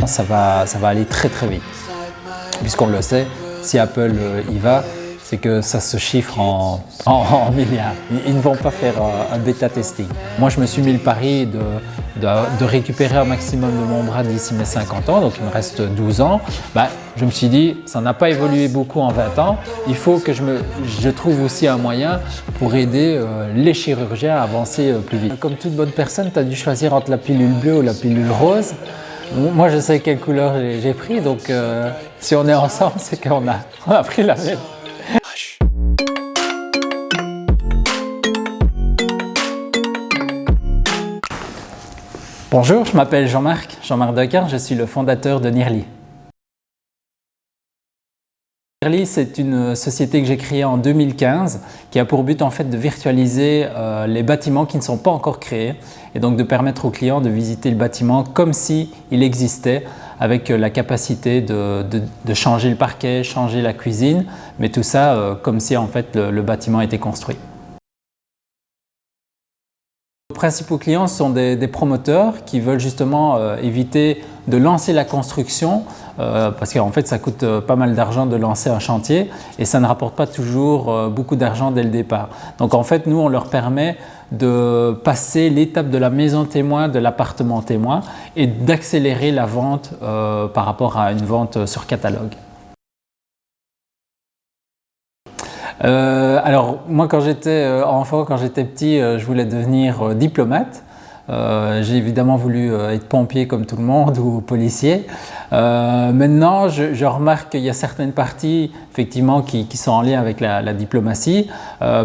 Ça va aller très très vite. Puisqu'on le sait, si Apple y va, c'est que ça se chiffre en milliards. Ils ne vont pas faire un bêta testing. Moi, je me suis mis le pari de récupérer un maximum de mon bras d'ici mes 50 ans, donc il me reste 12 ans. Je me suis dit, ça n'a pas évolué beaucoup en 20 ans, il faut que je trouve aussi un moyen pour aider les chirurgiens à avancer plus vite. Comme toute bonne personne, tu as dû choisir entre la pilule bleue ou la pilule rose. Moi, je sais quelle couleur j'ai pris, donc si on est ensemble, c'est qu'on a pris la même. Bonjour, je m'appelle Jean-Marc Decker, je suis le fondateur de Nearly. Nearly, c'est une société que j'ai créée en 2015 qui a pour but en fait de virtualiser les bâtiments qui ne sont pas encore créés et donc de permettre aux clients de visiter le bâtiment comme s'il existait avec la capacité de changer le parquet, changer la cuisine, mais tout ça comme si en fait le bâtiment était construit. Nos principaux clients sont des promoteurs qui veulent justement éviter de lancer la construction parce qu'en fait ça coûte pas mal d'argent de lancer un chantier et ça ne rapporte pas toujours beaucoup d'argent dès le départ. Donc en fait nous on leur permet de passer l'étape de la maison témoin, de l'appartement témoin et d'accélérer la vente par rapport à une vente sur catalogue. Alors moi quand j'étais enfant, quand j'étais petit, je voulais devenir diplomate. J'ai évidemment voulu être pompier comme tout le monde ou policier. Maintenant je remarque qu'il y a certaines parties effectivement qui sont en lien avec la diplomatie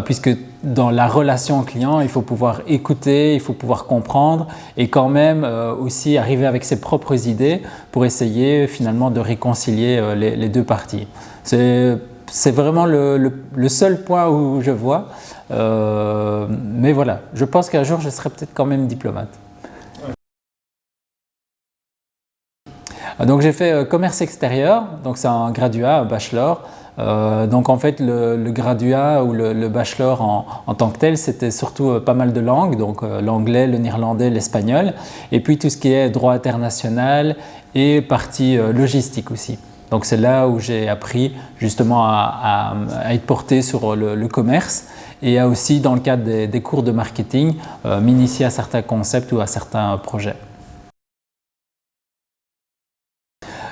puisque dans la relation client il faut pouvoir écouter, il faut pouvoir comprendre et quand même aussi arriver avec ses propres idées pour essayer finalement de réconcilier les deux parties. C'est vraiment le seul point où je vois, mais voilà, je pense qu'un jour je serai peut-être quand même diplomate. Donc j'ai fait commerce extérieur, donc c'est un graduat, un bachelor. Donc en fait le graduat ou le bachelor en tant que tel c'était surtout pas mal de langues, donc l'anglais, le néerlandais, l'espagnol et puis tout ce qui est droit international et partie logistique aussi. Donc c'est là où j'ai appris justement à être porté sur le commerce et à aussi dans le cadre des cours de marketing m'initier à certains concepts ou à certains projets.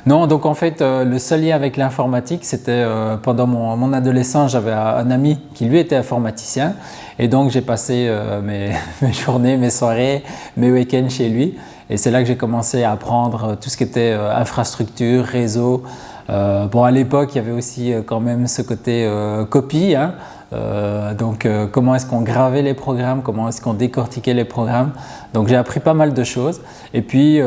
Non, donc en fait le seul lien avec l'informatique c'était pendant mon adolescence, j'avais un ami qui lui était informaticien et donc j'ai passé mes journées, mes soirées, mes week-ends chez lui et c'est là que j'ai commencé à apprendre tout ce qui était infrastructure, réseau. Bon à l'époque il y avait aussi quand même ce côté copie, hein. Donc comment est-ce qu'on gravait les programmes, comment est-ce qu'on décortiquait les programmes. Donc j'ai appris pas mal de choses et puis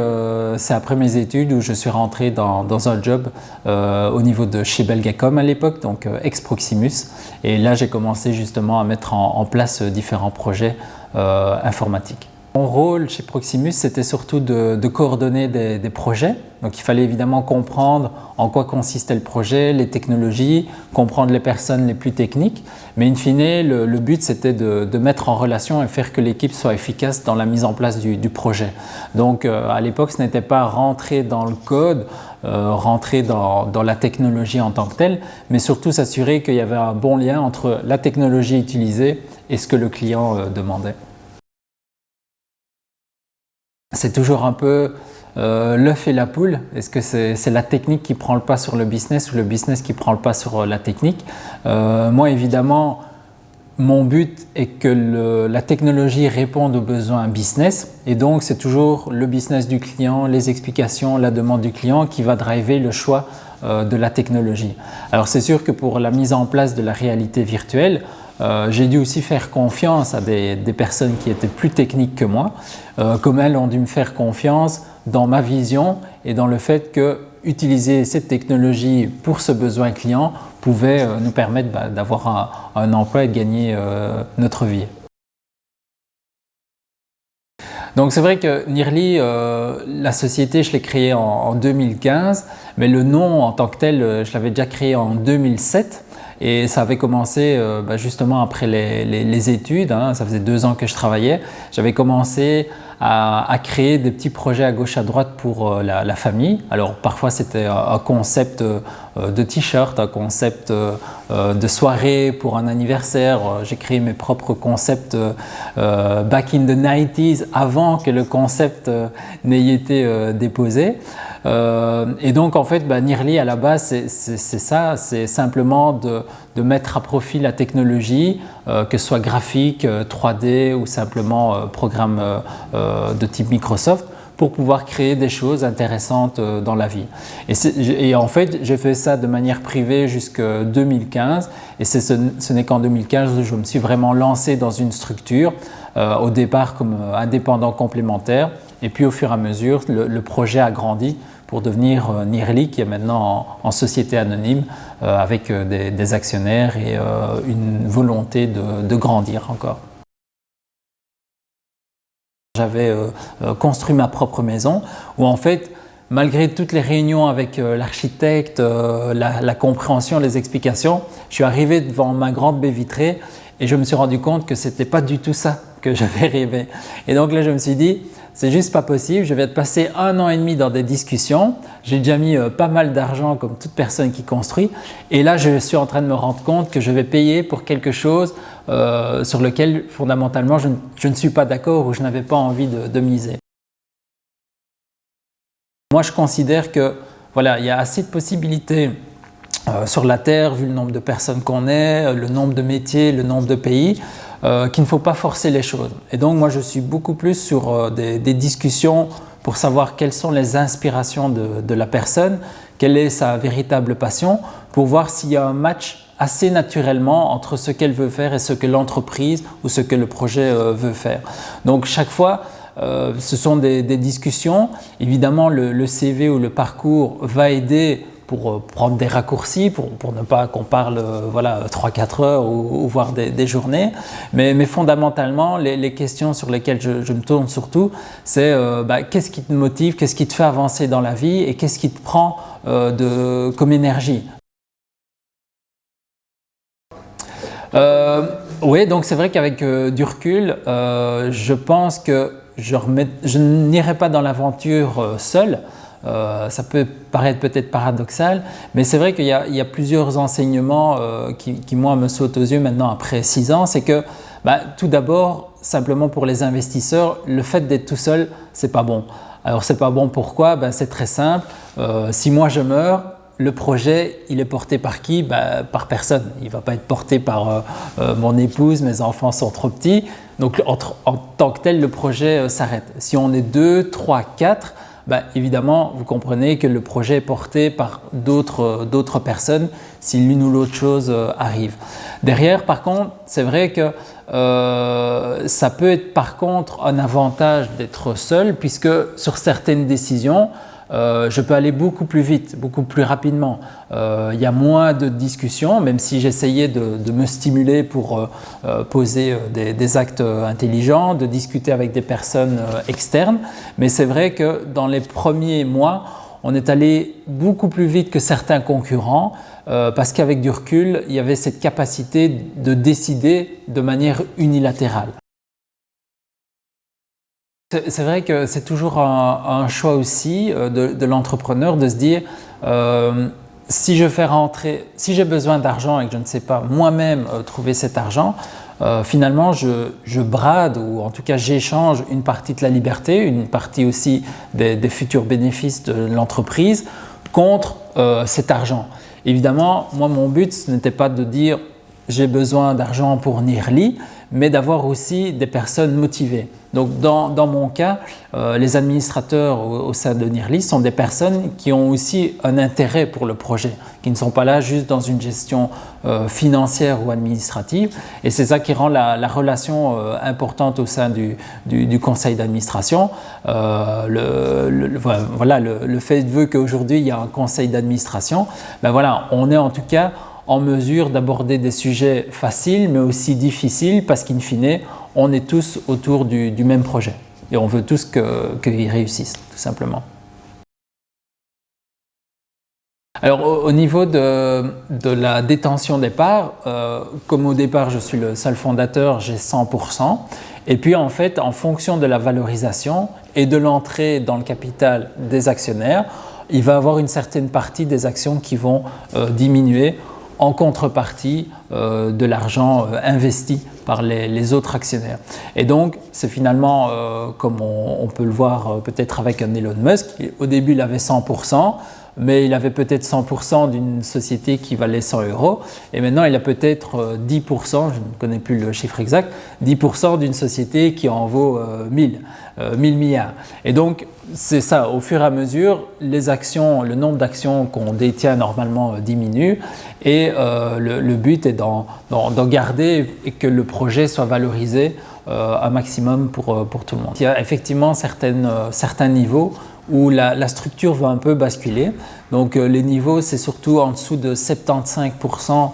c'est après mes études où je suis rentré dans un job au niveau de chez Belgacom à l'époque, donc ex-Proximus et là j'ai commencé justement à mettre en place différents projets informatiques. Mon rôle chez Proximus, c'était surtout de coordonner des projets. Donc il fallait évidemment comprendre en quoi consistait le projet, les technologies, comprendre les personnes les plus techniques. Mais in fine, le but c'était de mettre en relation et faire que l'équipe soit efficace dans la mise en place du projet. Donc à l'époque, ce n'était pas rentrer dans le code, rentrer dans la technologie en tant que telle, mais surtout s'assurer qu'il y avait un bon lien entre la technologie utilisée et ce que le client demandait. C'est toujours un peu l'œuf et la poule. Est-ce que c'est la technique qui prend le pas sur le business ou le business qui prend le pas sur la technique? Moi évidemment, mon but est que la technologie réponde aux besoins business et donc c'est toujours le business du client, les explications, la demande du client qui va driver le choix de la technologie. Alors c'est sûr que pour la mise en place de la réalité virtuelle, j'ai dû aussi faire confiance à des personnes qui étaient plus techniques que moi, comme elles ont dû me faire confiance dans ma vision et dans le fait que utiliser cette technologie pour ce besoin client pouvait nous permettre d'avoir un emploi et de gagner notre vie. Donc c'est vrai que Nearly, la société, je l'ai créée en 2015, mais le nom en tant que tel, je l'avais déjà créé en 2007. Et ça avait commencé justement après les études, hein, ça faisait 2 ans que je travaillais. J'avais commencé à créer des petits projets à gauche à droite pour la famille. Alors parfois c'était un concept de t-shirt, un concept de soirée pour un anniversaire. J'ai créé mes propres concepts back in the 90s, avant que le concept n'ait été déposé. Et donc en fait Nearly à la base c'est ça, c'est simplement de mettre à profit la technologie, que ce soit graphique, 3D ou simplement programme de type Microsoft, pour pouvoir créer des choses intéressantes dans la vie. Et en fait, j'ai fait ça de manière privée jusqu'en 2015 et ce n'est qu'en 2015 que je me suis vraiment lancé dans une structure, au départ comme indépendant complémentaire, et puis au fur et à mesure, le projet a grandi pour devenir Nearly, qui est maintenant en société anonyme avec des actionnaires et une volonté de grandir encore. J'avais construit ma propre maison où en fait, malgré toutes les réunions avec l'architecte, la compréhension, les explications, je suis arrivé devant ma grande baie vitrée et je me suis rendu compte que ce n'était pas du tout ça que j'avais rêvé. Et donc là, je me suis dit, c'est juste pas possible, je vais passer 1 an et demi dans des discussions, j'ai déjà mis pas mal d'argent comme toute personne qui construit et là je suis en train de me rendre compte que je vais payer pour quelque chose sur lequel fondamentalement je ne suis pas d'accord ou je n'avais pas envie de miser. Moi je considère que voilà, il y a assez de possibilités sur la Terre vu le nombre de personnes qu'on est, le nombre de métiers, le nombre de pays, qu'il ne faut pas forcer les choses. Et donc moi je suis beaucoup plus sur des discussions pour savoir quelles sont les inspirations de la personne, quelle est sa véritable passion, pour voir s'il y a un match assez naturellement entre ce qu'elle veut faire et ce que l'entreprise ou ce que le projet veut faire. Donc chaque fois, ce sont des discussions. Évidemment, le CV ou le parcours va aider pour prendre des raccourcis, pour ne pas qu'on parle voilà, 3-4 heures ou voire des journées. Mais fondamentalement, les questions sur lesquelles je me tourne surtout, c'est qu'est-ce qui te motive, qu'est-ce qui te fait avancer dans la vie et qu'est-ce qui te prend comme énergie. Oui, donc c'est vrai qu'avec du recul, je pense que je n'irai pas dans l'aventure seul. Ça peut paraître peut-être paradoxal, mais c'est vrai qu'il y a plusieurs enseignements qui moi me sautent aux yeux maintenant après 6 ans. C'est que tout d'abord, simplement pour les investisseurs, le fait d'être tout seul, c'est pas bon. Alors c'est pas bon pourquoi? C'est très simple. Si moi je meurs, le projet, il est porté par qui? Par personne. Il ne va pas être porté par mon épouse, mes enfants sont trop petits. Donc en tant que tel, le projet s'arrête. Si on est 2, 3, 4, évidemment, vous comprenez que le projet est porté par d'autres personnes si l'une ou l'autre chose arrive. Derrière, par contre, c'est vrai que ça peut être par contre un avantage d'être seul puisque sur certaines décisions, je peux aller beaucoup plus vite, beaucoup plus rapidement. Il y a moins de discussions, même si j'essayais de me stimuler pour poser des actes intelligents, de discuter avec des personnes externes. Mais c'est vrai que dans les premiers mois, on est allé beaucoup plus vite que certains concurrents parce qu'avec du recul, il y avait cette capacité de décider de manière unilatérale. C'est vrai que c'est toujours un choix aussi de l'entrepreneur de se dire si je fais rentrer, si j'ai besoin d'argent et que je ne sais pas moi-même trouver cet argent, finalement je brade ou en tout cas j'échange une partie de la liberté, une partie aussi des futurs bénéfices de l'entreprise contre cet argent. Évidemment, moi mon but ce n'était pas de dire j'ai besoin d'argent pour Nearly, mais d'avoir aussi des personnes motivées. Donc dans mon cas, les administrateurs au sein de Nearly sont des personnes qui ont aussi un intérêt pour le projet, qui ne sont pas là juste dans une gestion financière ou administrative. Et c'est ça qui rend la relation importante au sein du conseil d'administration. Le fait veut qu'aujourd'hui il y a un conseil d'administration. Voilà, on est en tout cas en mesure d'aborder des sujets faciles mais aussi difficiles parce qu'in fine, on est tous autour du même projet et on veut tous qu'ils réussissent tout simplement. Alors au niveau de la détention des parts, comme au départ je suis le seul fondateur, j'ai 100%. Et puis en fait, en fonction de la valorisation et de l'entrée dans le capital des actionnaires, il va y avoir une certaine partie des actions qui vont diminuer en contrepartie de l'argent investi par les autres actionnaires. Et donc, c'est finalement, comme on peut le voir peut-être avec un Elon Musk, au début il avait 100%, mais il avait peut-être 100% d'une société qui valait 100 €, et maintenant il a peut-être 10%, je ne connais plus le chiffre exact, 10% d'une société qui en vaut 1000 milliards. Et donc c'est ça, au fur et à mesure, les actions, le nombre d'actions qu'on détient normalement diminue, et le but est d'en garder et que le projet soit valorisé un maximum pour tout le monde. Il y a effectivement certains niveaux où la structure va un peu basculer. Donc les niveaux, c'est surtout en dessous de 75%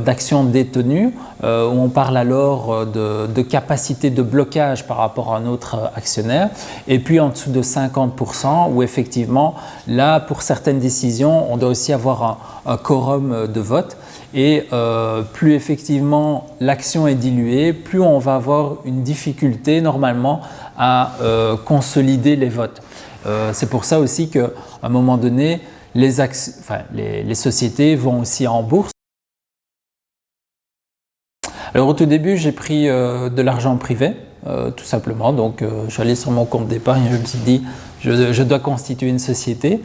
d'actions détenues, où on parle alors de capacité de blocage par rapport à un autre actionnaire. Et puis en dessous de 50%, où effectivement, là, pour certaines décisions, on doit aussi avoir un quorum de vote. Et plus effectivement l'action est diluée, plus on va avoir une difficulté normalement à consolider les votes. C'est pour ça aussi qu'à un moment donné, les sociétés vont aussi en bourse. Alors au tout début, j'ai pris de l'argent privé, tout simplement. Donc je suis allé sur mon compte d'épargne et je me suis dit, je dois constituer une société.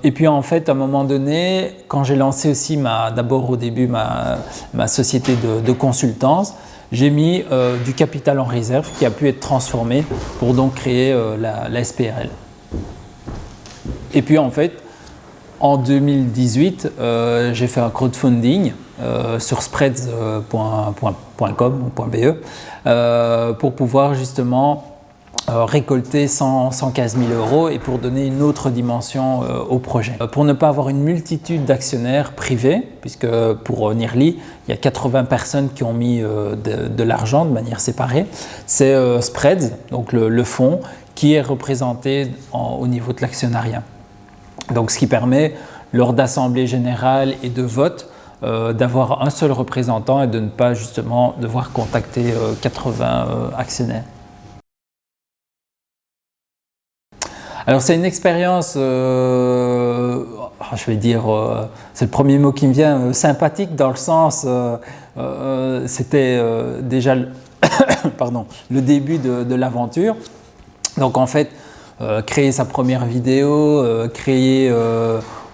Et puis en fait, à un moment donné, quand j'ai lancé aussi d'abord au début ma société de consultance, j'ai mis du capital en réserve qui a pu être transformé pour donc créer la SPRL. Et puis en fait, en 2018, j'ai fait un crowdfunding sur spreads.com ou .be pour pouvoir justement récolter 115 000 € et pour donner une autre dimension au projet. Pour ne pas avoir une multitude d'actionnaires privés, puisque pour Nearly, il y a 80 personnes qui ont mis de l'argent de manière séparée, c'est Spreads, donc le fonds, qui est représenté au niveau de l'actionnariat. Donc ce qui permet, lors d'assemblée générale et de vote, d'avoir un seul représentant et de ne pas justement devoir contacter 80 actionnaires. Alors c'est une expérience, je vais dire, c'est le premier mot qui me vient, sympathique dans le sens, c'était déjà le début de l'aventure. Donc en fait, créer sa première vidéo, créer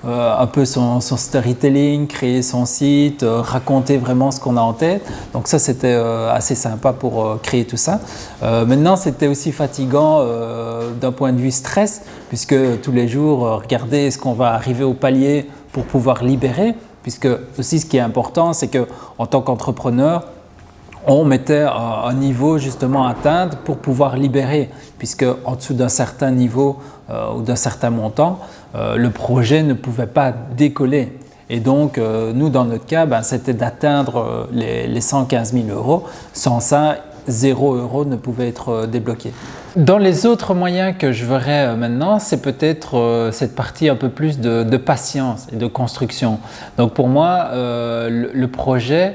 un peu son storytelling, créer son site, raconter vraiment ce qu'on a en tête. Donc ça, c'était assez sympa pour créer tout ça. Maintenant, c'était aussi fatigant d'un point de vue stress, puisque tous les jours, regarder est-ce qu'on va arriver au palier pour pouvoir libérer, puisque aussi ce qui est important, c'est qu'en tant qu'entrepreneur, on mettait un niveau justement à atteindre pour pouvoir libérer, puisque en dessous d'un certain niveau ou d'un certain montant, le projet ne pouvait pas décoller. Et donc, nous, dans notre cas, c'était d'atteindre les 115 000 €. Sans ça, 0 € ne pouvait être débloqué. Dans les autres moyens que je verrai maintenant, c'est peut-être cette partie un peu plus de patience et de construction. Donc pour moi, le projet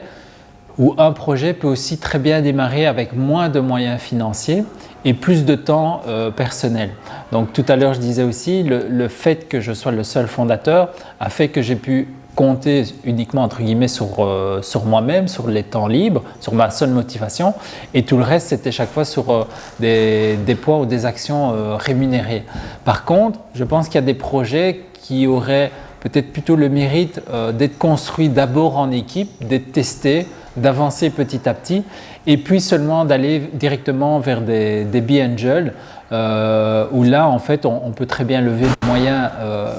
ou un projet peut aussi très bien démarrer avec moins de moyens financiers et plus de temps personnel. Donc tout à l'heure, je disais aussi, le fait que je sois le seul fondateur a fait que j'ai pu compter uniquement entre guillemets sur moi-même, sur les temps libres, sur ma seule motivation, et tout le reste c'était chaque fois sur des poids ou des actions rémunérées. Par contre, je pense qu'il y a des projets qui auraient peut-être plutôt le mérite d'être construits d'abord en équipe, d'être testés, d'avancer petit à petit et puis seulement d'aller directement vers des B-Angel où là en fait on peut très bien lever des moyens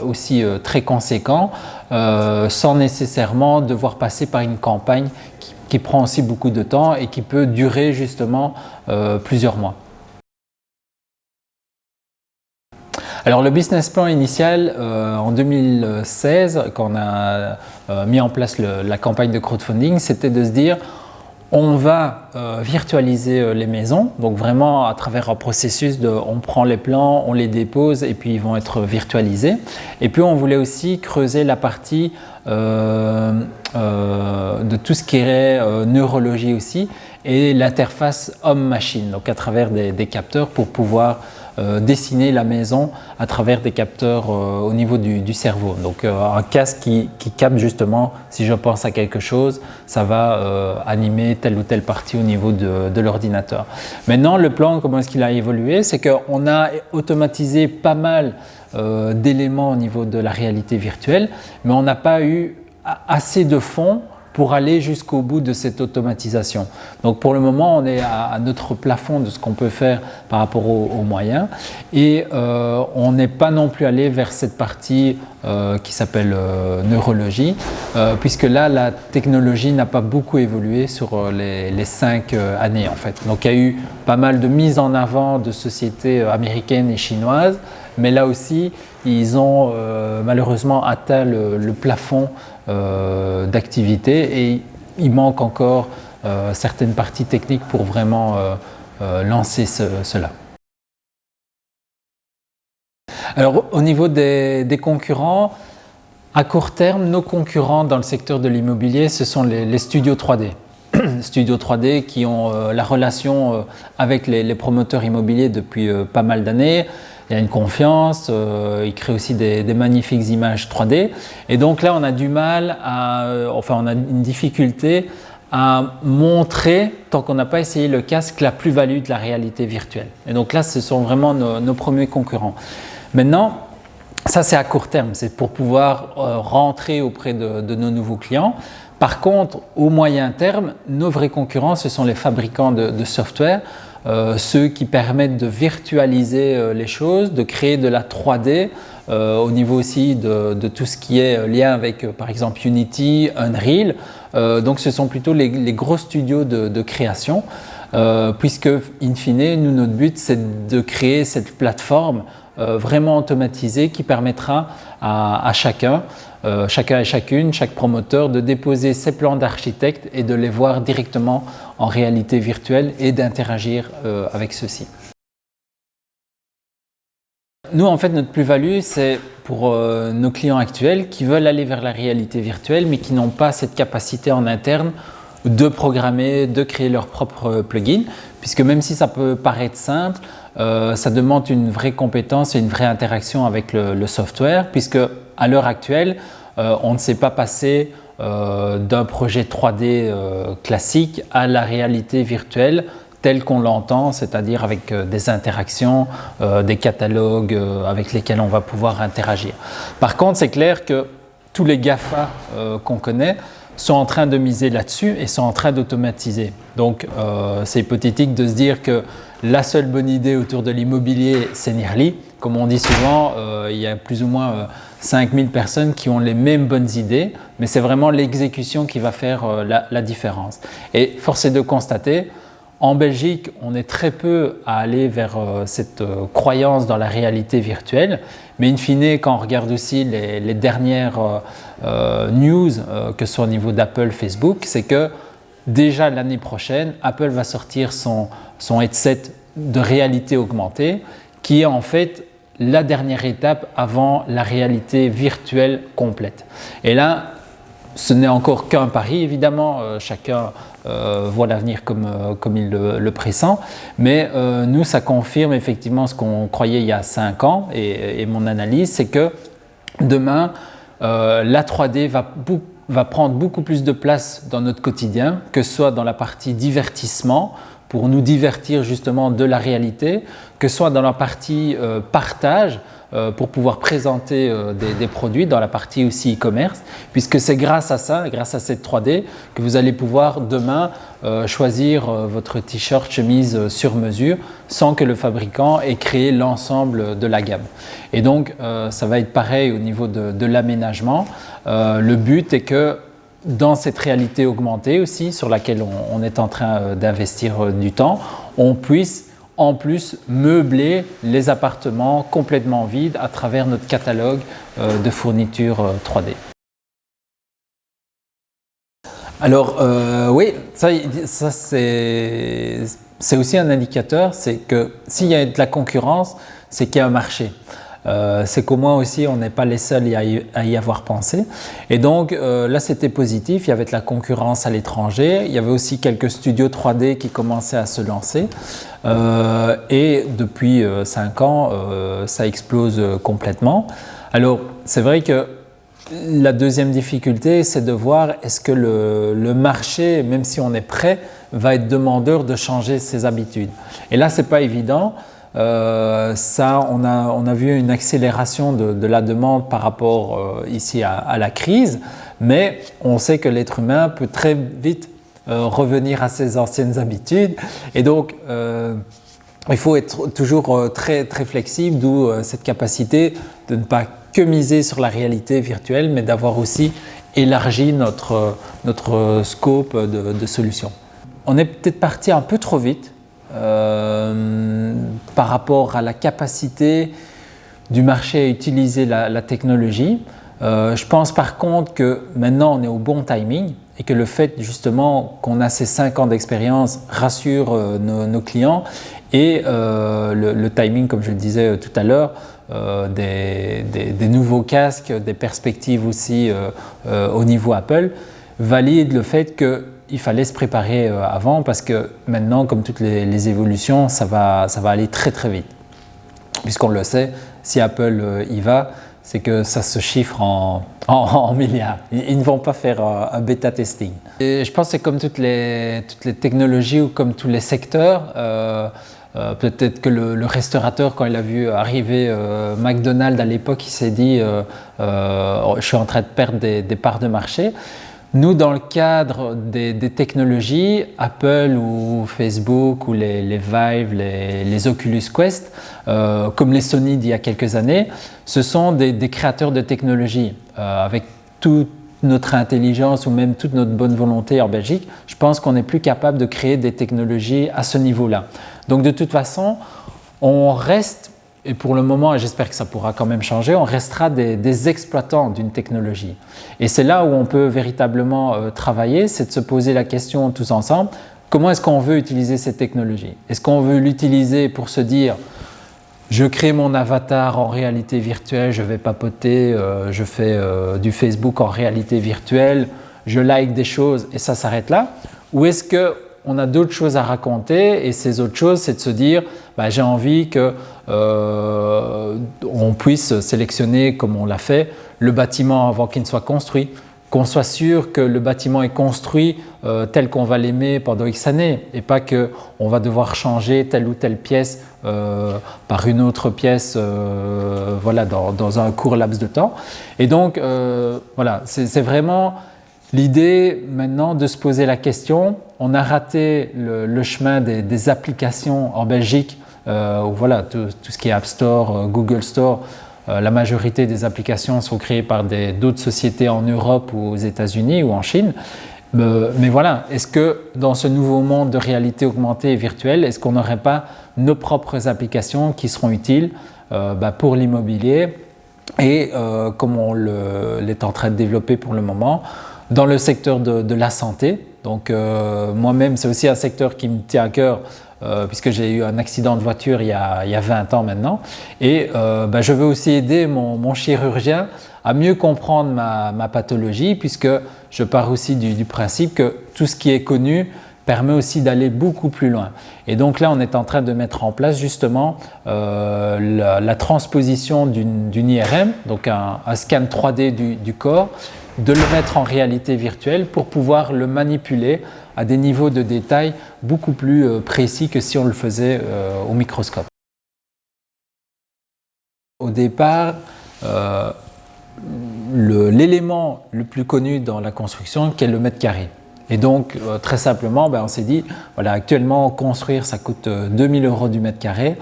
aussi très conséquents sans nécessairement devoir passer par une campagne qui prend aussi beaucoup de temps et qui peut durer justement plusieurs mois. Alors le business plan initial en 2016, quand on a mis en place la campagne de crowdfunding, c'était de se dire On va virtualiser les maisons, donc vraiment à travers un processus de on prend les plans, on les dépose et puis ils vont être virtualisés. Et puis on voulait aussi creuser la partie de tout ce qui est neurologie aussi et l'interface homme-machine, donc à travers des capteurs pour pouvoir dessiner la maison à travers des capteurs au niveau du cerveau. Donc un casque qui capte justement, si je pense à quelque chose, ça va animer telle ou telle partie au niveau de l'ordinateur. Maintenant, le plan, comment est-ce qu'il a évolué? C'est qu'on a automatisé pas mal d'éléments au niveau de la réalité virtuelle, mais on n'a pas eu assez de fonds pour aller jusqu'au bout de cette automatisation. Donc pour le moment, on est à notre plafond de ce qu'on peut faire par rapport aux moyens et on n'est pas non plus allé vers cette partie qui s'appelle neurologie, puisque là, la technologie n'a pas beaucoup évolué sur les 5 années en fait. Donc il y a eu pas mal de mise en avant de sociétés américaines et chinoises, mais là aussi, ils ont malheureusement atteint le plafond d'activité et il manque encore certaines parties techniques pour vraiment lancer cela. Alors au niveau des concurrents, à court terme, nos concurrents dans le secteur de l'immobilier, ce sont les studios 3D. Studios 3D qui ont la relation avec les promoteurs immobiliers depuis pas mal d'années. Il y a une confiance, ils créent aussi des magnifiques images 3D. Et donc là, on a du mal on a une difficulté à montrer, tant qu'on n'a pas essayé le casque, la plus-value de la réalité virtuelle. Et donc là, ce sont vraiment nos premiers concurrents. Maintenant, ça c'est à court terme, c'est pour pouvoir rentrer auprès de nos nouveaux clients. Par contre, au moyen terme, nos vrais concurrents, ce sont les fabricants de software, ceux qui permettent de virtualiser les choses, de créer de la 3D au niveau aussi de tout ce qui est lien avec par exemple Unity, Unreal. Donc ce sont plutôt les gros studios de création, puisque in fine, nous, notre but c'est de créer cette plateforme vraiment automatisée qui permettra à chacun et chacune, chaque promoteur de déposer ses plans d'architecte et de les voir directement en réalité virtuelle et d'interagir avec ceux-ci. Nous, en fait, notre plus-value, c'est pour nos clients actuels qui veulent aller vers la réalité virtuelle mais qui n'ont pas cette capacité en interne de programmer, de créer leur propre plugin, puisque même si ça peut paraître simple, ça demande une vraie compétence et une vraie interaction avec le software, puisque à l'heure actuelle, on ne sait pas passer d'un projet 3D classique à la réalité virtuelle telle qu'on l'entend, c'est-à-dire avec des interactions, des catalogues avec lesquels on va pouvoir interagir. Par contre, c'est clair que tous les GAFA qu'on connaît sont en train de miser là-dessus et sont en train d'automatiser. Donc, c'est hypothétique de se dire que la seule bonne idée autour de l'immobilier, c'est Nearly. Comme on dit souvent, il y a plus ou moins 5000 personnes qui ont les mêmes bonnes idées, mais c'est vraiment l'exécution qui va faire la différence. Et force est de constater, en Belgique, on est très peu à aller vers cette croyance dans la réalité virtuelle, mais in fine, quand on regarde aussi les dernières news, que ce soit au niveau d'Apple, Facebook, c'est que déjà l'année prochaine, Apple va sortir son headset de réalité augmentée, qui est en fait la dernière étape avant la réalité virtuelle complète. Et là, ce n'est encore qu'un pari, évidemment, chacun voit l'avenir comme il le pressent, mais nous, ça confirme effectivement ce qu'on croyait il y a 5 ans et mon analyse, c'est que demain, la 3D va prendre beaucoup plus de place dans notre quotidien, que ce soit dans la partie divertissement, pour nous divertir justement de la réalité, que ce soit dans la partie partage, pour pouvoir présenter des produits, dans la partie aussi e-commerce, puisque c'est grâce à ça, grâce à cette 3D, que vous allez pouvoir demain choisir votre t-shirt, chemise sur mesure, sans que le fabricant ait créé l'ensemble de la gamme. Et donc, ça va être pareil au niveau de l'aménagement. Le but est que dans cette réalité augmentée aussi, sur laquelle on est en train d'investir du temps, on puisse en plus meubler les appartements complètement vides à travers notre catalogue de fournitures 3D. Alors oui, ça c'est aussi un indicateur, c'est que s'il y a de la concurrence, c'est qu'il y a un marché. C'est qu'au moins aussi on n'est pas les seuls à y avoir pensé. Et donc là c'était positif, il y avait de la concurrence à l'étranger, il y avait aussi quelques studios 3D qui commençaient à se lancer. Et depuis 5 ans, ça explose complètement. Alors c'est vrai que la deuxième difficulté, c'est de voir est-ce que le marché, même si on est prêt, va être demandeur de changer ses habitudes. Et là, ce n'est pas évident. On a vu une accélération de la demande par rapport ici à la crise, mais on sait que l'être humain peut très vite revenir à ses anciennes habitudes. Et donc, il faut être toujours très, très flexible, d'où cette capacité de ne pas que miser sur la réalité virtuelle, mais d'avoir aussi élargi notre scope de solutions. On est peut-être parti un peu trop vite par rapport à la capacité du marché à utiliser la technologie. Je pense par contre que maintenant on est au bon timing et que le fait justement qu'on a ces 5 ans d'expérience rassure nos clients et le timing, comme je le disais tout à l'heure, des nouveaux casques, des perspectives aussi au niveau Apple, valide le fait qu'il fallait se préparer avant parce que maintenant, comme toutes les évolutions, ça va aller très très vite. Puisqu'on le sait, si Apple y va, c'est que ça se chiffre en milliards. Ils ne vont pas faire un bêta testing. Et je pense que c'est comme toutes les technologies ou comme tous les secteurs. Peut-être que le restaurateur, quand il a vu arriver McDonald's à l'époque, il s'est dit je suis en train de perdre des parts de marché. Nous, dans le cadre des technologies, Apple ou Facebook ou les Vive, les Oculus Quest, comme les Sony d'il y a quelques années, ce sont des créateurs de technologies avec toute notre intelligence ou même toute notre bonne volonté en Belgique. Je pense qu'on n'est plus capable de créer des technologies à ce niveau-là. Donc de toute façon, on reste, et pour le moment, et j'espère que ça pourra quand même changer, on restera des exploitants d'une technologie. Et c'est là où on peut véritablement travailler, c'est de se poser la question tous ensemble, comment est-ce qu'on veut utiliser cette technologie? Est-ce qu'on veut l'utiliser pour se dire je crée mon avatar en réalité virtuelle, je vais papoter, je fais du Facebook en réalité virtuelle, je like des choses et ça s'arrête là? Ou est-ce qu'on a d'autres choses à raconter et ces autres choses, c'est de se dire j'ai envie qu'on puisse sélectionner, comme on l'a fait, le bâtiment avant qu'il ne soit construit, qu'on soit sûr que le bâtiment est construit tel qu'on va l'aimer pendant X années et pas qu'on va devoir changer telle ou telle pièce par une autre pièce voilà, dans un court laps de temps. Et donc, voilà, c'est vraiment l'idée maintenant de se poser la question. On a raté le chemin des applications en Belgique, où voilà, tout ce qui est App Store, Google Store, la majorité des applications sont créées par d'autres sociétés en Europe ou aux États-Unis ou en Chine. Mais voilà, est-ce que dans ce nouveau monde de réalité augmentée et virtuelle, est-ce qu'on n'aurait pas nos propres applications qui seront utiles pour l'immobilier et comme on l'est en train de développer pour le moment, dans le secteur de la santé. Donc moi-même, c'est aussi un secteur qui me tient à cœur puisque j'ai eu un accident de voiture il y a 20 ans maintenant. Et je veux aussi aider mon chirurgien à mieux comprendre ma pathologie puisque je pars aussi du principe que tout ce qui est connu permet aussi d'aller beaucoup plus loin. Et donc là, on est en train de mettre en place justement la transposition d'une IRM, donc un scan 3D du corps, de le mettre en réalité virtuelle pour pouvoir le manipuler à des niveaux de détail beaucoup plus précis que si on le faisait au microscope. Au départ, l'élément le plus connu dans la construction, qui est le mètre carré. Et donc, très simplement, on s'est dit, voilà, actuellement, construire, ça coûte 2000 € du mètre carré.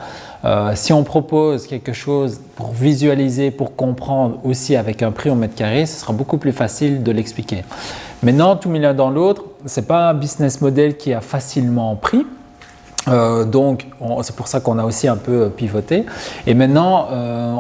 Si on propose quelque chose pour visualiser, pour comprendre aussi avec un prix au mètre carré, ce sera beaucoup plus facile de l'expliquer. Maintenant, tout mis l'un dans l'autre, ce n'est pas un business model qui a facilement pris. Donc, c'est pour ça qu'on a aussi un peu pivoté. Et maintenant,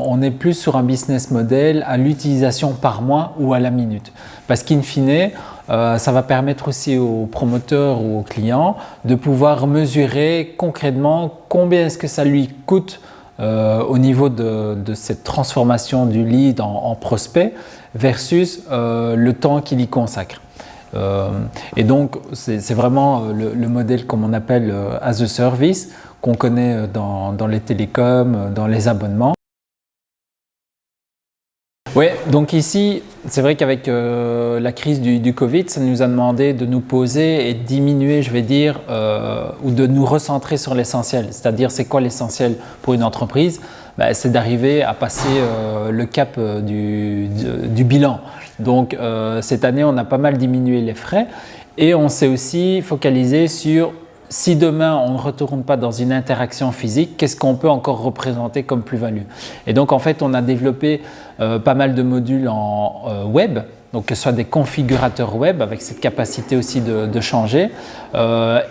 on est plus sur un business model à l'utilisation par mois ou à la minute. Parce qu'in fine, Ça va permettre aussi aux promoteurs ou aux clients de pouvoir mesurer concrètement combien est-ce que ça lui coûte au niveau de cette transformation du lead en prospect versus le temps qu'il y consacre. Et donc, c'est vraiment le modèle comme on appelle as a service qu'on connaît dans les télécoms, dans les abonnements. Oui, donc ici, c'est vrai qu'avec la crise du Covid, ça nous a demandé de nous poser et diminuer, je vais dire, ou de nous recentrer sur l'essentiel. C'est-à-dire, c'est quoi l'essentiel pour une entreprise? C'est d'arriver à passer le cap du bilan. Donc, cette année, on a pas mal diminué les frais et on s'est aussi focalisé sur si demain on ne retourne pas dans une interaction physique, qu'est-ce qu'on peut encore représenter comme plus-value? Et donc en fait on a développé pas mal de modules en web, donc que ce soit des configurateurs web avec cette capacité aussi de changer.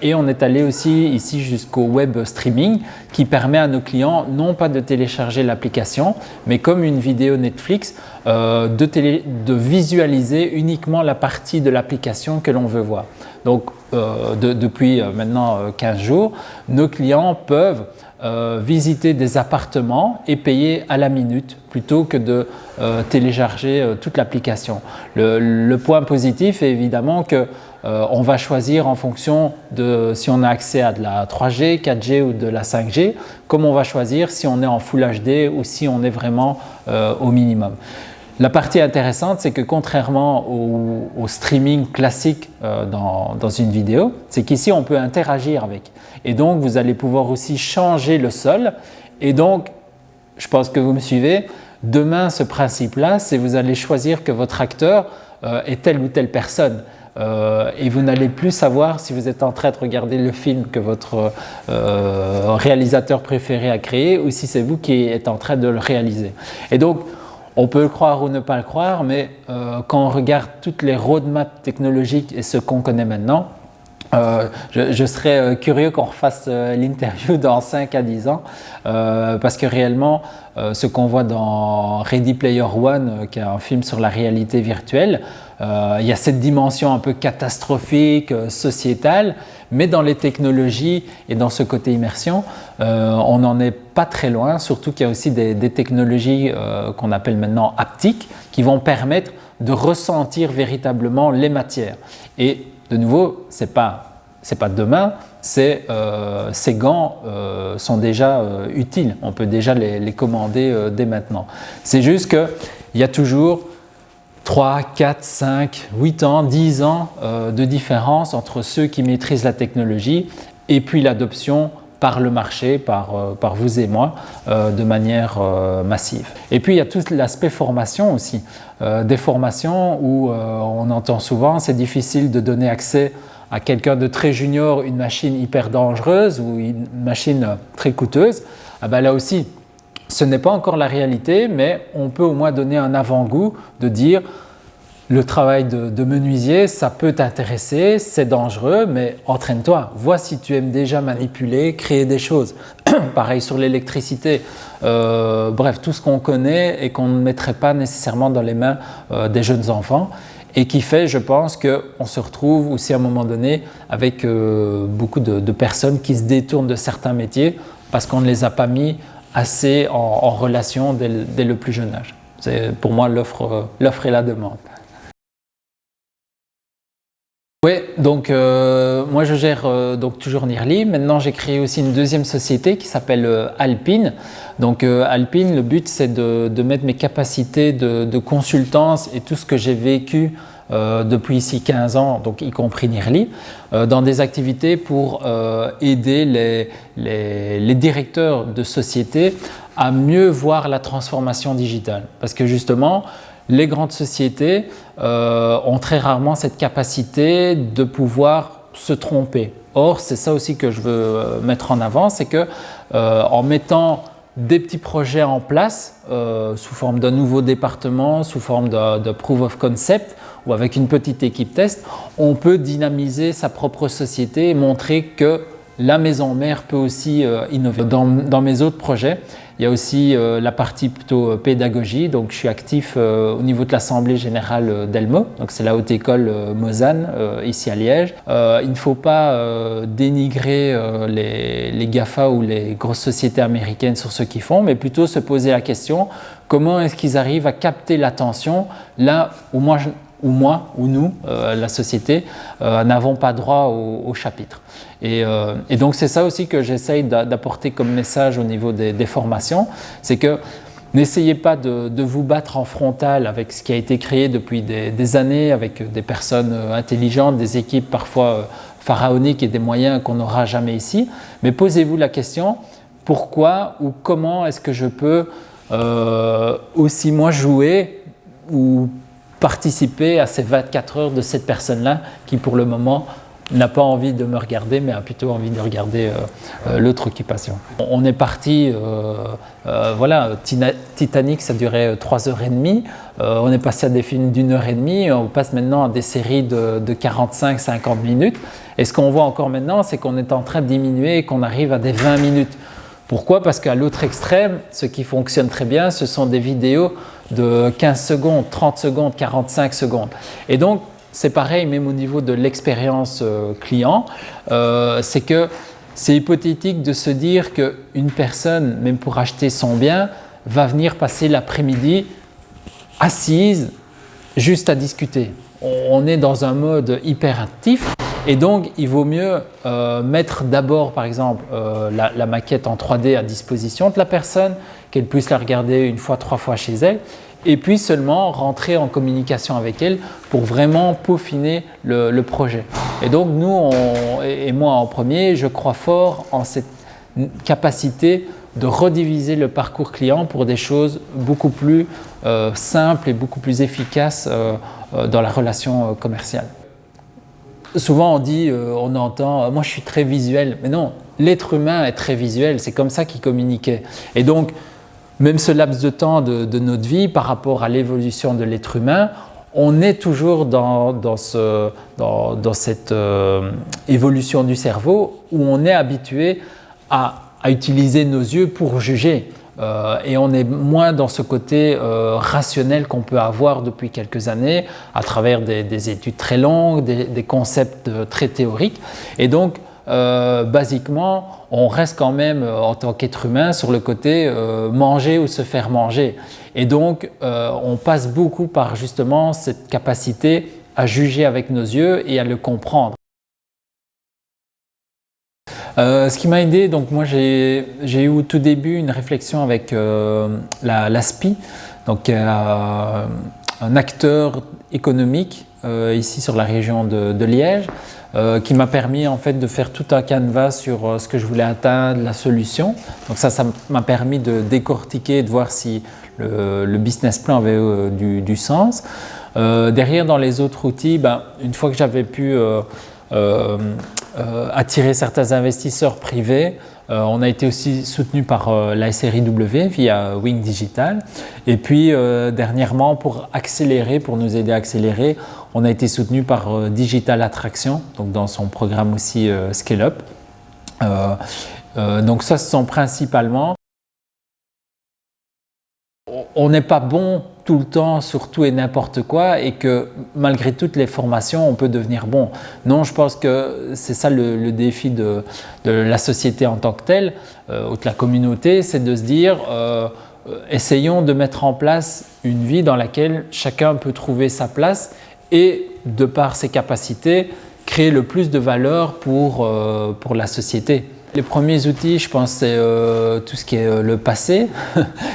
Et on est allé aussi ici jusqu'au web streaming qui permet à nos clients non pas de télécharger l'application, mais comme une vidéo Netflix, de visualiser uniquement la partie de l'application que l'on veut voir. Donc depuis maintenant 15 jours, nos clients peuvent visiter des appartements et payer à la minute plutôt que de télécharger toute l'application. Le point positif est évidemment que on va choisir en fonction de si on a accès à de la 3G, 4G ou de la 5G, comme on va choisir si on est en Full HD ou si on est vraiment au minimum. La partie intéressante, c'est que contrairement au streaming classique dans une vidéo, c'est qu'ici on peut interagir avec. Et donc vous allez pouvoir aussi changer le sol. Et donc, je pense que vous me suivez, demain ce principe-là, c'est vous allez choisir que votre acteur est telle ou telle personne. Et vous n'allez plus savoir si vous êtes en train de regarder le film que votre réalisateur préféré a créé ou si c'est vous qui êtes en train de le réaliser. Et donc, on peut le croire ou ne pas le croire, mais quand on regarde toutes les roadmaps technologiques et ce qu'on connaît maintenant, je serais curieux qu'on refasse l'interview dans 5 à 10 ans parce que réellement, ce qu'on voit dans Ready Player One, qui est un film sur la réalité virtuelle, il y a cette dimension un peu catastrophique, sociétale, mais dans les technologies et dans ce côté immersion, on n'en est pas très loin, surtout qu'il y a aussi des technologies qu'on appelle maintenant haptiques qui vont permettre de ressentir véritablement les matières. Et de nouveau, c'est pas demain, ces gants sont déjà utiles, on peut déjà les commander dès maintenant. C'est juste qu'il y a toujours 3, 4, 5, 8 ans, 10 ans de différence entre ceux qui maîtrisent la technologie et puis l'adoption par le marché, par vous et moi, de manière massive. Et puis il y a tout l'aspect formation aussi. Des formations où on entend souvent c'est difficile de donner accès à quelqu'un de très junior une machine hyper dangereuse ou une machine très coûteuse. Là aussi, ce n'est pas encore la réalité, mais on peut au moins donner un avant-goût de dire le travail de menuisier, ça peut t'intéresser, c'est dangereux, mais entraîne-toi. Vois si tu aimes déjà manipuler, créer des choses. Pareil sur l'électricité. Bref, tout ce qu'on connaît et qu'on ne mettrait pas nécessairement dans les mains des jeunes enfants et qui fait, je pense, qu'on se retrouve aussi à un moment donné avec beaucoup de personnes qui se détournent de certains métiers parce qu'on ne les a pas mis assez en relation dès le plus jeune âge. C'est pour moi l'offre et la demande. Oui, donc moi je gère donc toujours Nearly. Maintenant j'ai créé aussi une deuxième société qui s'appelle Alpine. Donc Alpine, le but c'est de mettre mes capacités de consultance et tout ce que j'ai vécu depuis ici 15 ans, donc y compris Nearly, dans des activités pour aider les directeurs de sociétés à mieux voir la transformation digitale. Parce que justement, les grandes sociétés ont très rarement cette capacité de pouvoir se tromper. Or, c'est ça aussi que je veux mettre en avant, c'est que en mettant des petits projets en place sous forme d'un nouveau département, sous forme de proof of concept ou avec une petite équipe test, on peut dynamiser sa propre société et montrer que la maison mère peut aussi innover. Dans mes autres projets, il y a aussi la partie plutôt pédagogie. Donc, je suis actif au niveau de l'Assemblée générale d'Elmo. Donc, c'est la haute école Mozane, ici à Liège. Il ne faut pas dénigrer les GAFA ou les grosses sociétés américaines sur ce qu'ils font, mais plutôt se poser la question, comment est-ce qu'ils arrivent à capter l'attention là où moi ou nous, la société, n'avons pas droit au chapitre. Et donc c'est ça aussi que j'essaye d'apporter comme message au niveau des formations, c'est que n'essayez pas de vous battre en frontal avec ce qui a été créé depuis des années, avec des personnes intelligentes, des équipes parfois pharaoniques et des moyens qu'on n'aura jamais ici, mais posez-vous la question, pourquoi ou comment est-ce que je peux aussi moi jouer ou participer à ces 24 heures de cette personne-là qui pour le moment n'a pas envie de me regarder mais a plutôt envie de regarder l'autre occupation. On est parti, voilà, Titanic ça durait 3h30, on est passé à des films d'1h30, on passe maintenant à des séries de 45-50 minutes et ce qu'on voit encore maintenant c'est qu'on est en train de diminuer et qu'on arrive à des 20 minutes. Pourquoi? Parce qu'à l'autre extrême, ce qui fonctionne très bien, ce sont des vidéos de 15 secondes, 30 secondes, 45 secondes. Et donc, c'est pareil, même au niveau de l'expérience client, c'est que c'est hypothétique de se dire qu'une personne, même pour acheter son bien, va venir passer l'après-midi assise, juste à discuter. On est dans un mode hyper actif. Et donc, il vaut mieux mettre d'abord, par exemple, la maquette en 3D à disposition de la personne, qu'elle puisse la regarder une fois, 3 fois chez elle, et puis seulement rentrer en communication avec elle pour vraiment peaufiner le projet. Et donc, nous, et moi en premier, je crois fort en cette capacité de rediviser le parcours client pour des choses beaucoup plus simples et beaucoup plus efficaces dans la relation commerciale. Souvent on dit, on entend « moi je suis très visuel », mais non, l'être humain est très visuel, c'est comme ça qu'il communiquait. Et donc, même ce laps de temps de notre vie par rapport à l'évolution de l'être humain, on est toujours dans cette évolution du cerveau où on est habitué à utiliser nos yeux pour juger. Et on est moins dans ce côté rationnel qu'on peut avoir depuis quelques années à travers des études très longues, des concepts très théoriques. Et donc, basiquement, on reste quand même en tant qu'être humain sur le côté manger ou se faire manger. Et donc, on passe beaucoup par justement cette capacité à juger avec nos yeux et à le comprendre. Ce qui m'a aidé, donc moi j'ai eu au tout début une réflexion avec la SPI, donc un acteur économique ici sur la région de Liège, qui m'a permis en fait de faire tout un canevas sur ce que je voulais atteindre, la solution. Donc ça m'a permis de décortiquer, de voir si le business plan avait du sens. Derrière, dans les autres outils, une fois que j'avais pu attirer certains investisseurs privés, on a été aussi soutenu par la SRIW via Wing Digital. Et puis dernièrement, pour nous aider à accélérer, on a été soutenu par Digital Attraction, donc dans son programme aussi Scale Up. Donc ça, ce sont principalement… On n'est pas bon tout le temps sur tout et n'importe quoi et que malgré toutes les formations, on peut devenir bon. Non, je pense que c'est ça le défi de la société en tant que telle, ou de la communauté, c'est de se dire essayons de mettre en place une vie dans laquelle chacun peut trouver sa place et de par ses capacités, créer le plus de valeur pour la société. Les premiers outils, je pense, c'est tout ce qui est le passé.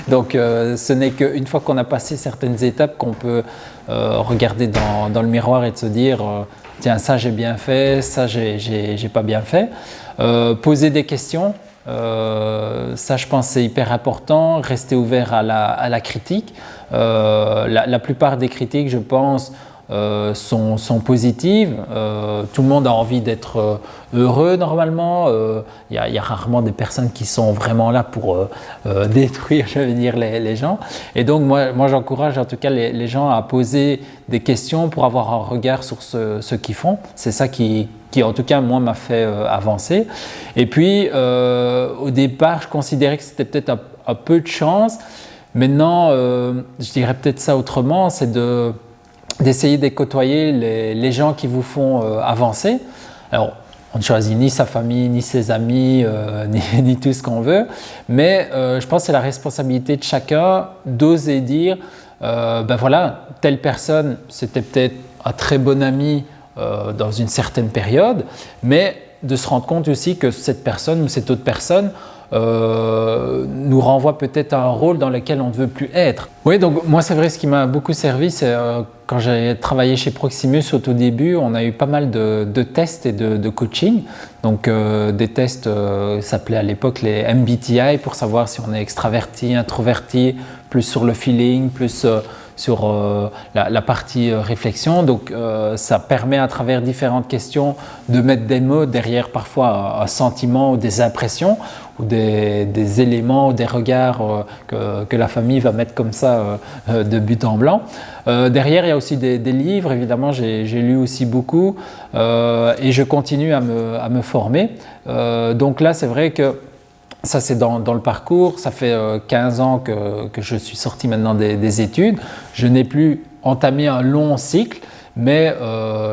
Donc, ce n'est qu'une fois qu'on a passé certaines étapes qu'on peut regarder dans le miroir et de se dire tiens, ça j'ai bien fait, ça j'ai pas bien fait. Poser des questions, ça je pense c'est hyper important. Rester ouvert à la critique. La plupart des critiques, je pense, sont positives. Tout le monde a envie d'être heureux normalement. Il y a rarement des personnes qui sont vraiment là pour détruire, je veux dire, les gens. Et donc moi j'encourage en tout cas les gens à poser des questions pour avoir un regard sur ce qu'ils font. C'est ça qui en tout cas moi m'a fait avancer. Et puis au départ je considérais que c'était peut-être un peu de chance. Maintenant je dirais peut-être ça autrement, c'est d'essayer de côtoyer les gens qui vous font avancer. Alors on ne choisit ni sa famille, ni ses amis, ni tout ce qu'on veut, mais je pense que c'est la responsabilité de chacun d'oser dire ben voilà, telle personne c'était peut-être un très bon ami dans une certaine période, mais de se rendre compte aussi que cette personne ou cette autre personne nous renvoie peut-être à un rôle dans lequel on ne veut plus être. Oui, donc moi c'est vrai, ce qui m'a beaucoup servi, c'est quand j'ai travaillé chez Proximus au tout début, on a eu pas mal de tests et de coaching. Donc des tests s'appelaient à l'époque les MBTI pour savoir si on est extraverti, introverti, plus sur le feeling, plus sur la partie réflexion. Donc ça permet à travers différentes questions de mettre des mots derrière parfois un sentiment ou des impressions ou des éléments ou des regards que la famille va mettre comme ça de but en blanc. Derrière il y a aussi des livres, évidemment j'ai lu aussi beaucoup et je continue à me former. Donc là c'est vrai que ça c'est dans le parcours, ça fait 15 ans que je suis sorti maintenant des études. Je n'ai plus entamé un long cycle, mais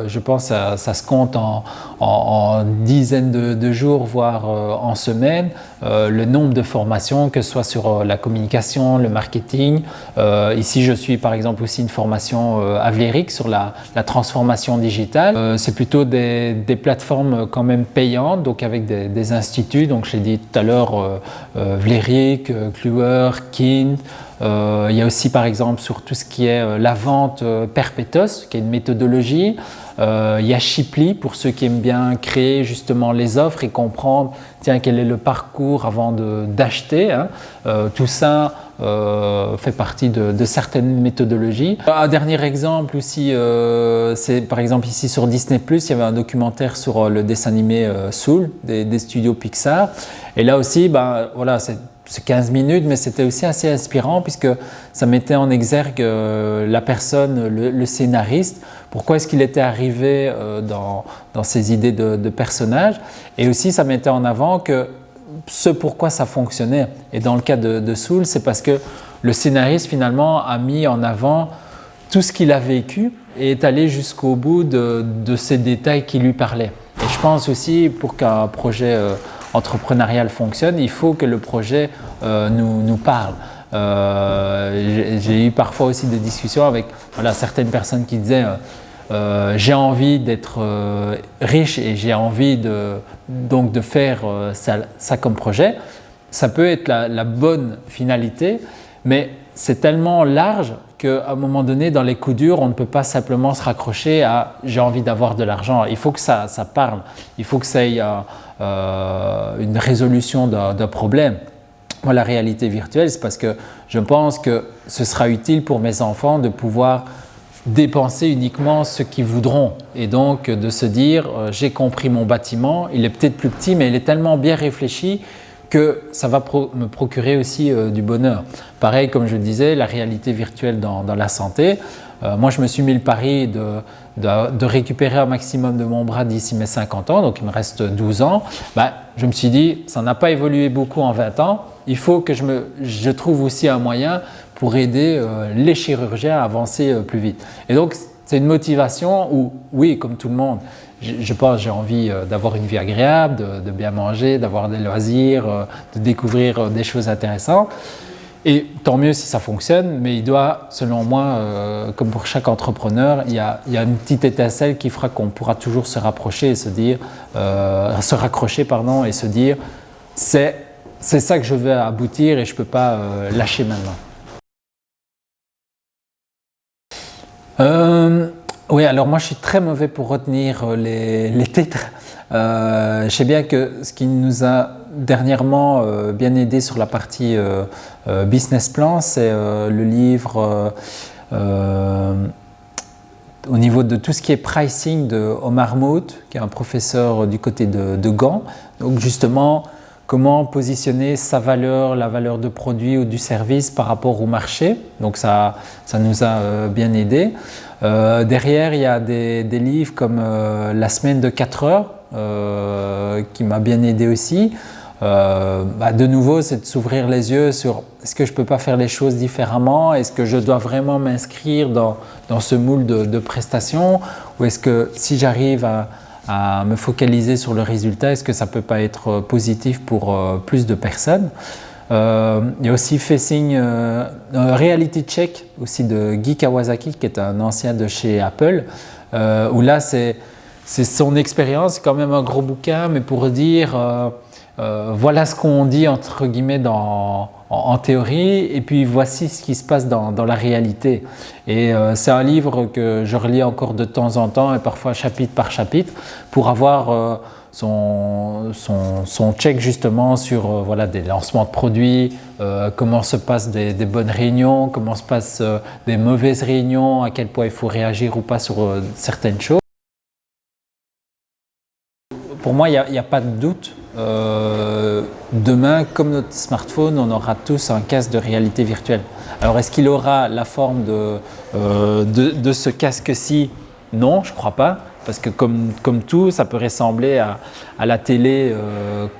je pense que ça se compte en dizaines de jours, voire en semaines, le nombre de formations, que ce soit sur la communication, le marketing. Ici, je suis par exemple aussi une formation Avleric sur la transformation digitale. C'est plutôt des plateformes quand même payantes, donc avec des instituts. Donc, je l'ai dit tout à l'heure, Vleric, Kluwer, Kind. Il y a aussi par exemple sur tout ce qui est la vente Perpetos, qui est une méthodologie. Il y a Shiply pour ceux qui aiment bien créer justement les offres et comprendre tiens, quel est le parcours avant d'acheter. Hein. Tout ça fait partie de certaines méthodologies. Un dernier exemple aussi, c'est par exemple ici sur Disney+, il y avait un documentaire sur le dessin animé Soul des studios Pixar. Et là aussi, ben, voilà, c'est 15 minutes, mais c'était aussi assez inspirant puisque ça mettait en exergue la personne, le scénariste, pourquoi est-ce qu'il était arrivé dans ses idées de personnage, et aussi ça mettait en avant que ce pourquoi ça fonctionnait. Et dans le cas de Soul, c'est parce que le scénariste finalement a mis en avant tout ce qu'il a vécu et est allé jusqu'au bout de ces détails qui lui parlaient. Et je pense aussi pour qu'un projet entrepreneurial fonctionne, il faut que le projet nous parle. J'ai eu parfois aussi des discussions avec certaines personnes qui disaient j'ai envie d'être riche et j'ai envie donc de faire ça comme projet. Ça peut être la bonne finalité, mais c'est tellement large qu'à un moment donné, dans les coups durs, on ne peut pas simplement se raccrocher à « j'ai envie d'avoir de l'argent ». Il faut que ça parle, il faut que ça ait une résolution d'un problème. Moi, la réalité virtuelle, c'est parce que je pense que ce sera utile pour mes enfants de pouvoir dépenser uniquement ce qu'ils voudront et donc de se dire j'ai compris mon bâtiment, il est peut-être plus petit mais il est tellement bien réfléchi que ça va me procurer aussi du bonheur. Pareil, comme je disais, la réalité virtuelle dans la santé. Moi, je me suis mis le pari de récupérer un maximum de mon bras d'ici mes 50 ans, donc il me reste 12 ans. Je me suis dit, ça n'a pas évolué beaucoup en 20 ans, il faut que je trouve aussi un moyen pour aider les chirurgiens à avancer plus vite. Et donc, c'est une motivation où, oui, comme tout le monde, je pense j'ai envie d'avoir une vie agréable, de bien manger, d'avoir des loisirs, de découvrir des choses intéressantes. Et tant mieux si ça fonctionne, mais il doit, selon moi, comme pour chaque entrepreneur, il y a une petite étincelle qui fera qu'on pourra toujours se rapprocher et se raccrocher et se dire c'est ça que je veux aboutir et je ne peux pas lâcher maintenant. Oui, alors moi je suis très mauvais pour retenir les titres. Je sais bien que ce qui nous a dernièrement bien aidé sur la partie business plan, c'est le livre au niveau de tout ce qui est pricing de Omar Mout, qui est un professeur du côté de Gand. Donc justement, comment positionner sa valeur, la valeur de produit ou du service par rapport au marché. Donc ça nous a bien aidé. Derrière, il y a des livres comme La semaine de 4 heures qui m'a bien aidé aussi. De nouveau, c'est de s'ouvrir les yeux sur est-ce que je ne peux pas faire les choses différemment? Est-ce que je dois vraiment m'inscrire dans ce moule de prestations? Ou est-ce que si j'arrive à me focaliser sur le résultat, est-ce que ça ne peut pas être positif pour plus de personnes? Il y a aussi Facing Reality Check aussi de Guy Kawasaki, qui est un ancien de chez Apple, où là c'est son expérience, c'est quand même un gros bouquin, mais pour dire voilà ce qu'on dit entre guillemets en théorie, et puis voici ce qui se passe dans la réalité. Et c'est un livre que je relis encore de temps en temps, et parfois chapitre par chapitre, pour avoir son check justement sur voilà, des lancements de produits, comment se passent des bonnes réunions, comment se passent des mauvaises réunions, à quel point il faut réagir ou pas sur certaines choses. Pour moi, il n'y a pas de doute. Demain, comme notre smartphone, on aura tous un casque de réalité virtuelle. Alors, est-ce qu'il aura la forme de ce casque-ci? Non, je ne crois pas. Parce que comme tout, ça peut ressembler à la télé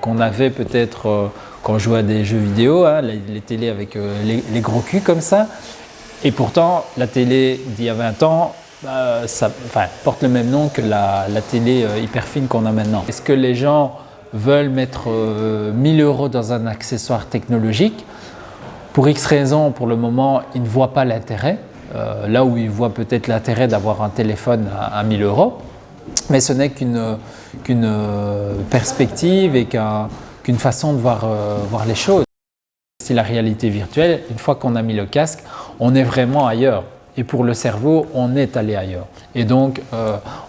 qu'on avait peut-être quand on jouait à des jeux vidéo, hein, les télés avec les gros culs comme ça. Et pourtant, la télé d'il y a 20 ans, porte le même nom que la télé hyper fine qu'on a maintenant. Est-ce que les gens veulent mettre 1000 € dans un accessoire technologique? Pour X raisons, pour le moment, ils ne voient pas l'intérêt. Là où ils voient peut-être l'intérêt d'avoir un téléphone à 1000 €. Mais ce n'est qu'une perspective et qu'une façon de voir les choses. C'est la réalité virtuelle. Une fois qu'on a mis le casque, on est vraiment ailleurs. Et pour le cerveau, on est allé ailleurs. Et donc,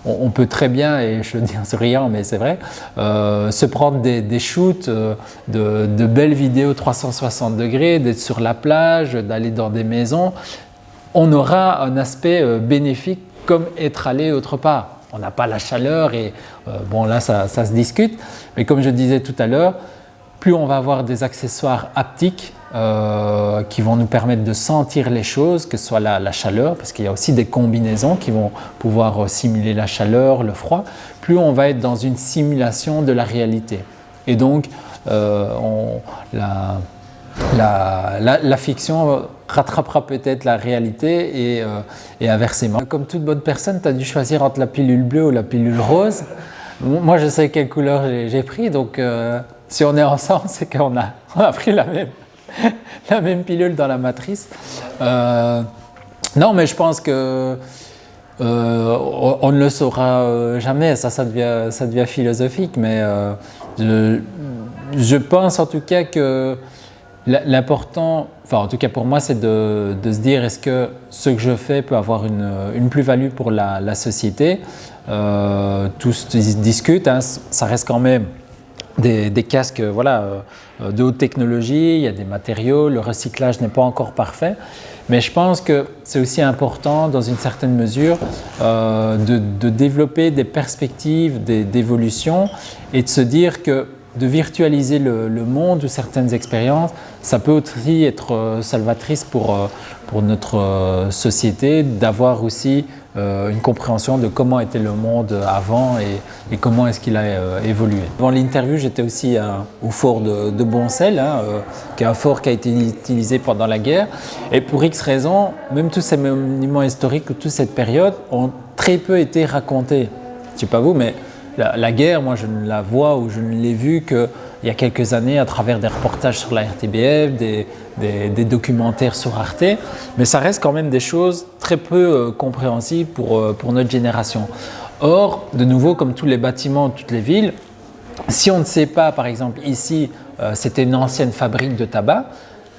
on peut très bien, et je le dis en souriant, mais c'est vrai, se prendre des shoots de belles vidéos 360 degrés, d'être sur la plage, d'aller dans des maisons. On aura un aspect bénéfique comme être allé autre part. On n'a pas la chaleur et bon là ça se discute, mais comme je disais tout à l'heure, plus on va avoir des accessoires haptiques qui vont nous permettre de sentir les choses, que ce soit la chaleur, parce qu'il y a aussi des combinaisons qui vont pouvoir simuler la chaleur, le froid, plus on va être dans une simulation de la réalité. Et donc la fiction rattrapera peut-être la réalité et inversement. Comme toute bonne personne, tu as dû choisir entre la pilule bleue ou la pilule rose. Moi, je sais quelle couleur j'ai pris, donc si on est ensemble, c'est qu'on a pris la même pilule dans la matrice. Non, mais je pense que on ne le saura jamais, ça devient philosophique, mais je pense en tout cas que l'important, enfin en tout cas pour moi, c'est de se dire est-ce que ce que je fais peut avoir une plus-value pour la société. Tous discutent, hein, ça reste quand même des casques de haute technologie, il y a des matériaux, le recyclage n'est pas encore parfait. Mais je pense que c'est aussi important, dans une certaine mesure, de développer des perspectives d'évolution et de se dire que de virtualiser le monde ou certaines expériences, ça peut aussi être salvatrice pour notre société, d'avoir aussi une compréhension de comment était le monde avant et comment est-ce qu'il a évolué. Avant l'interview, j'étais aussi au fort de Boncel, qui est un fort qui a été utilisé pendant la guerre. Et pour X raisons, même tous ces monuments historiques ou toute cette période ont très peu été racontés. Je ne sais pas vous, mais la guerre, moi je ne la vois ou je ne l'ai vue qu'il y a quelques années à travers des reportages sur la RTBF, des documentaires sur Arte, mais ça reste quand même des choses très peu compréhensibles pour notre génération. Or, de nouveau, comme tous les bâtiments, toutes les villes, si on ne sait pas, par exemple ici, c'était une ancienne fabrique de tabac,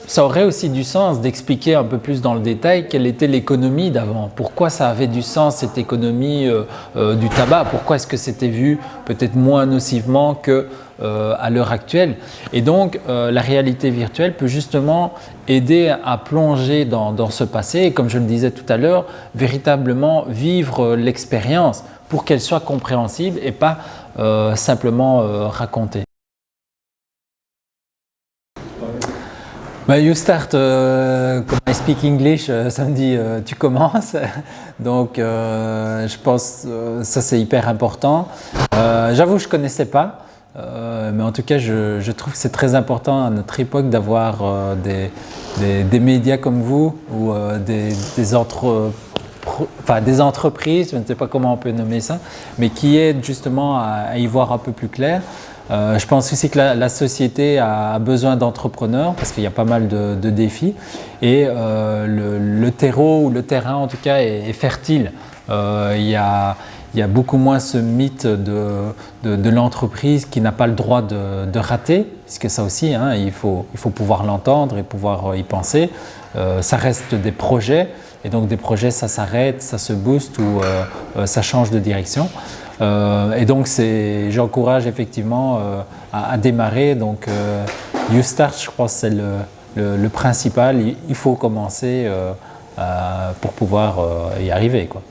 ça aurait aussi du sens d'expliquer un peu plus dans le détail quelle était l'économie d'avant. Pourquoi ça avait du sens cette économie du tabac? Pourquoi est-ce que c'était vu peut-être moins nocivement que à l'heure actuelle? Et donc la réalité virtuelle peut justement aider à plonger dans ce passé et, comme je le disais tout à l'heure, véritablement vivre l'expérience pour qu'elle soit compréhensible et pas simplement racontée. You start, comme I speak English, ça me dit tu commences. Donc je pense ça c'est hyper important. J'avoue je ne connaissais pas, mais en tout cas je trouve que c'est très important à notre époque d'avoir des médias comme vous ou des entreprises, je ne sais pas comment on peut nommer ça, mais qui aident justement à y voir un peu plus clair. Je pense aussi que la société a besoin d'entrepreneurs parce qu'il y a pas mal de défis et le terreau ou le terrain en tout cas est fertile. Il y a beaucoup moins ce mythe de l'entreprise qui n'a pas le droit de rater, puisque ça aussi, hein, il faut pouvoir l'entendre et pouvoir y penser. Ça reste des projets et donc des projets ça s'arrête, ça se booste ou ça change de direction. Et donc j'encourage effectivement à démarrer. Donc You Start, je pense c'est le principal. Il faut commencer pour pouvoir y arriver, quoi.